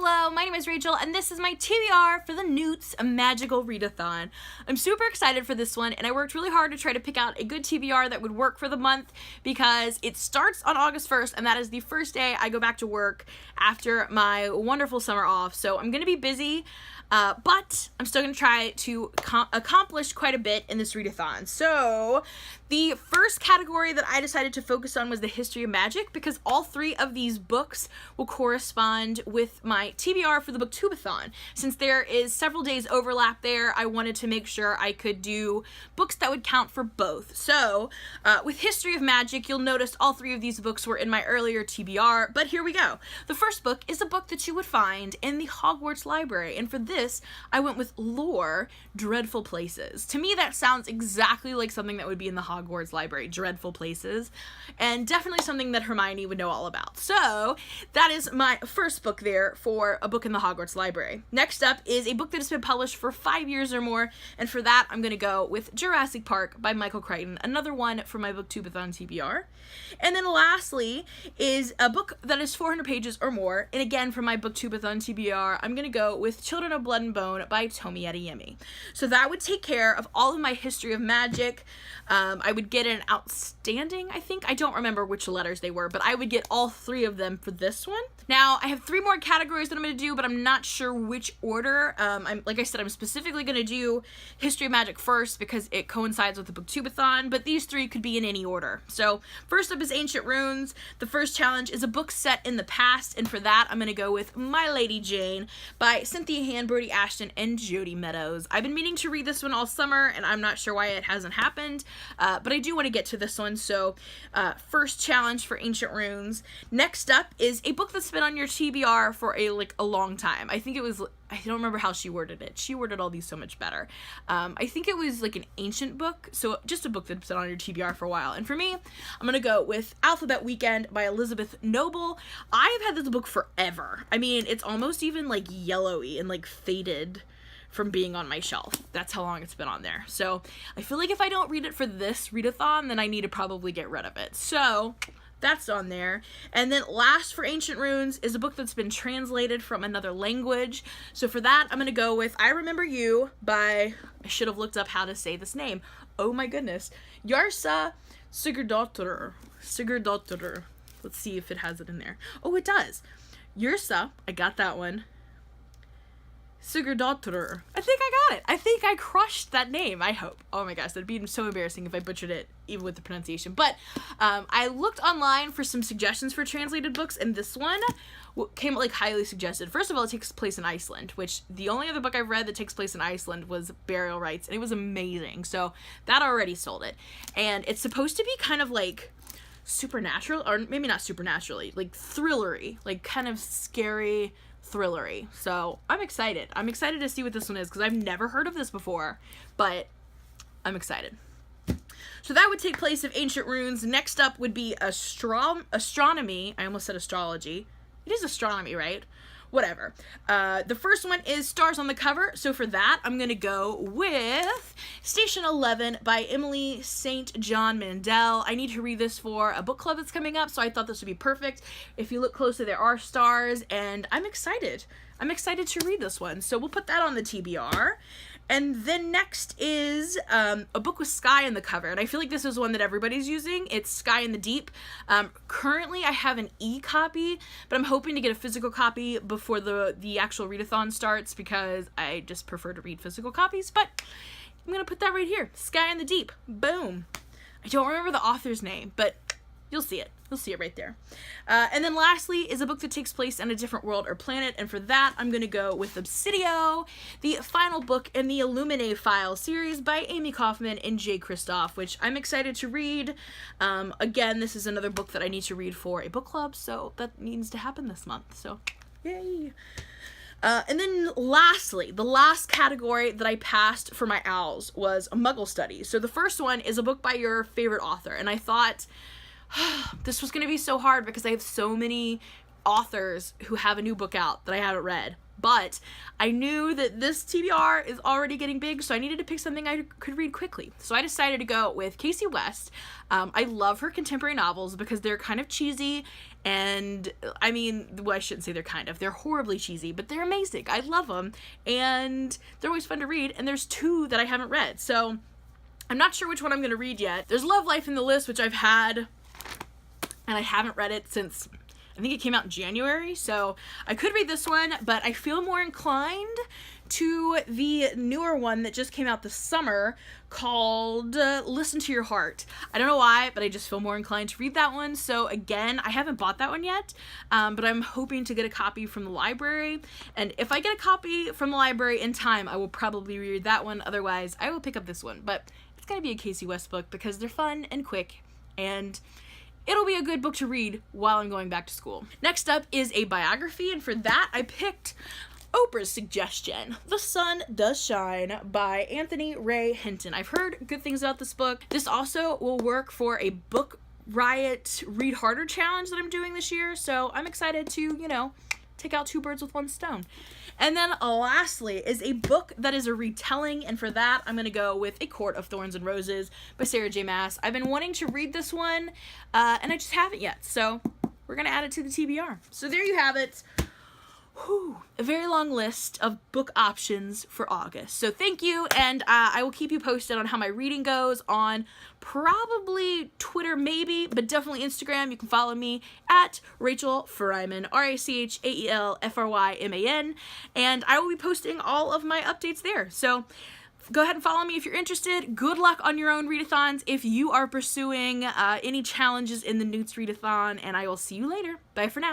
Hello, my name is Rachel, and this is my TBR for the NEWTS Magical Readathon. I'm super excited for this one, and I worked really hard to try to pick out a good TBR that would work for the month because it starts on August 1st, and that is the first day I go back to work after my wonderful summer off. So I'm going to be busy, but I'm still going to try to accomplish quite a bit in this readathon. So the first category that I decided to focus on was the history of magic, because all three of these books will correspond with my TBR for the booktubeathon. Since there is several days overlap there, I wanted to make sure I could do books that would count for both. So with history of magic, you'll notice all three of these books were in my earlier TBR, but here we go. The first book is a book that you would find in the Hogwarts library, and for this I went with Lore, Dreadful Places. To me, that sounds exactly like something that would be in the Hogwarts library, Dreadful Places, and definitely something that Hermione would know all about. So that is my first book there for a book in the Hogwarts library. Next up is a book that has been published for 5 years or more, and for that I'm going to go with Jurassic Park by Michael Crichton, another one for my booktubeathon TBR. And then lastly is a book that is 400 pages or more, and again for my booktubeathon TBR I'm going to go with Children of Blood and Bone by Tomi Adeyemi. So that would take care of all of my history of magic. I would get an outstanding, I think. I don't remember which letters they were, but I would get all three of them for this one. Now, I have 3 more categories that I'm going to do, but I'm not sure which order. Like I said, I'm specifically going to do History of Magic first because it coincides with the booktubeathon, but these 3 could be in any order. So first up is Ancient Runes. The first challenge is a book set in the past, and for that I'm going to go with My Lady Jane by Cynthia Han, Brody Ashton, and Jody Meadows. I've been meaning to read this one all summer, and I'm not sure why it hasn't happened, but I do want to get to this one, so first challenge for Ancient Runes. Next up is a book that's been on your TBR for a long time. I think it was, I don't remember how she worded it. She worded all these so much better. I think it was like an ancient book, so just a book that's been on your TBR for a while. And for me, I'm gonna go with Alphabet Weekend by Elizabeth Noble. I've had this book forever. I mean, it's almost even like yellowy and like faded from being on my shelf. That's how long it's been on there. So I feel like if I don't read it for this readathon, then I need to probably get rid of it. So that's on there. And then last for Ancient Runes is a book that's been translated from another language. So for that, I'm going to go with I Remember You by, I should have looked up how to say this name. Oh my goodness. Jarsa Sigurdardóttir. Let's see if it has it in there. Oh, it does. Jarsa, I got that one. Sigurdardóttir. I think I got it. I think I crushed that name, I hope. Oh my gosh, that'd be so embarrassing if I butchered it, even with the pronunciation. But I looked online for some suggestions for translated books, and this one came like highly suggested. First of all, it takes place in Iceland, which the only other book I've read that takes place in Iceland was Burial Rites, and it was amazing. So that already sold it. And it's supposed to be kind of like supernatural, or maybe not supernaturally, like thrillery, like kind of scary, thrillery. So I'm excited. I'm excited to see what this one is because I've never heard of this before, but I'm excited. So that would take place of Ancient Runes. Next up would be astronomy. I almost said astrology. It is astronomy, right? Whatever. The first one is Stars on the Cover. So for that, I'm going to go with Station 11 by Emily St. John Mandel. I need to read this for a book club that's coming up, so I thought this would be perfect. If you look closely, there are stars, and I'm excited. I'm excited to read this one. So we'll put that on the TBR. And then next is a book with sky in the cover, and I feel like this is one that everybody's using. It's Sky in the Deep. Currently I have an e-copy, but I'm hoping to get a physical copy before the actual readathon starts because I just prefer to read physical copies, but I'm going to put that right here. Sky in the Deep. Boom. I don't remember the author's name, but you'll see it. You'll see it right there. And then lastly is a book that takes place in a different world or planet, and for that I'm going to go with Obsidio, the final book in the Illuminae File series by Amy Kaufman and Jay Kristoff, which I'm excited to read. Again, this is another book that I need to read for a book club, so that needs to happen this month, so yay! And then lastly, the last category that I passed for my owls was Muggle Studies. So the first one is a book by your favorite author, and I thought this was going to be so hard because I have so many authors who have a new book out that I haven't read. But I knew that this TBR is already getting big, so I needed to pick something I could read quickly. So I decided to go with Casey West. I love her contemporary novels because they're kind of cheesy, and I mean, well, I shouldn't say they're horribly cheesy, but they're amazing. I love them, and they're always fun to read, and there's 2 that I haven't read, so I'm not sure which one I'm going to read yet. There's Love Life in the list, which I've had, and I haven't read it since I think it came out in January, so I could read this one, but I feel more inclined to the newer one that just came out this summer called Listen to Your Heart. I don't know why, but I just feel more inclined to read that one. So again, I haven't bought that one yet, but I'm hoping to get a copy from the library. And if I get a copy from the library in time, I will probably read that one. Otherwise, I will pick up this one. But it's going to be a Casey West book because they're fun and quick, and it'll be a good book to read while I'm going back to school. Next up is a biography, and for that I picked Oprah's suggestion, The Sun Does Shine by Anthony Ray Hinton. I've heard good things about this book. This also will work for a Book Riot Read Harder challenge that I'm doing this year, so I'm excited to, take out 2 birds with 1 stone. And then lastly is a book that is a retelling, and for that I'm going to go with A Court of Thorns and Roses by Sarah J. Maas. I've been wanting to read this one, and I just haven't yet, so we're going to add it to the TBR. So there you have it. A very long list of book options for August. So thank you, and I will keep you posted on how my reading goes on probably Twitter maybe, but definitely Instagram. You can follow me at Rachel Fryman, RACHAELFRYMAN, and I will be posting all of my updates there. So go ahead and follow me if you're interested. Good luck on your own readathons if you are pursuing any challenges in the NEWTS readathon, and I will see you later. Bye for now.